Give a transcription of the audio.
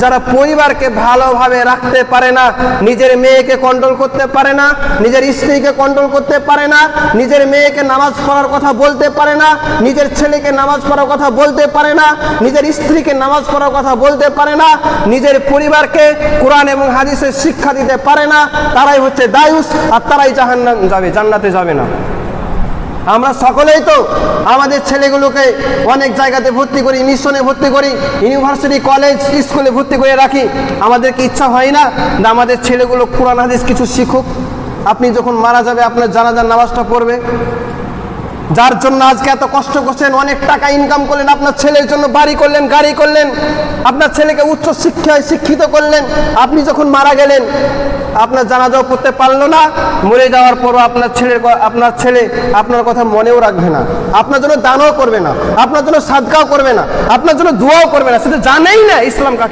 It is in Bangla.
যারা পরিবারকে ভালোভাবে রাখতে পারে না, নিজের মেয়েকে কন্ট্রোল করতে পারে না, নিজের স্ত্রীকে কন্ট্রোল করতে পারে না, নিজের মেয়েকে নামাজ পড়ার কথা বলতে পারে না, নিজের ছেলেকে নামাজ পড়ার কথা বলতে পারে না, নিজের স্ত্রীকে নামাজ পড়ার কথা বলতে পারে না, নিজের পরিবারকে কোরআন এবং হাদিসের শিক্ষা দিতে পারে না, তারাই হচ্ছে দায়ুস, আর তারাই জাহান্নাম যাবে, জান্নাতে যাবে না। আমরা সকলেই তো আমাদের ছেলেগুলোকে অনেক জায়গাতে ভর্তি করি, মিশনে ভর্তি করি, ইউনিভার্সিটি কলেজ স্কুলে ভর্তি করে রাখি। আমাদের কি ইচ্ছা হয় না যে আমাদের ছেলেগুলো কোরআন হাদিস কিছু শিখুক? আপনি যখন মারা যাবে আপনার জানাজার নামাজটা পড়বে। যার জন্য আজকে এত কষ্ট করছেন, অনেক টাকা ইনকাম করলেন, আপনার ছেলের জন্য বাড়ি করলেন, গাড়ি করলেন, আপনার ছেলেকে উচ্চ শিক্ষায় শিক্ষিত করলেন, আপনি যখন মারা গেলেন আপনার জানাজাও পড়তে পারলো না, মরে যাওয়ার পরও আপনার ছেলে আপনার কথা মনেও রাখবে না, আপনার জন্য দানও করবে না, আপনার জন্য সাদকাও করবে না, আপনার জন্য দোয়াও করবে না, সেটা জানেই না ইসলাম কাকে।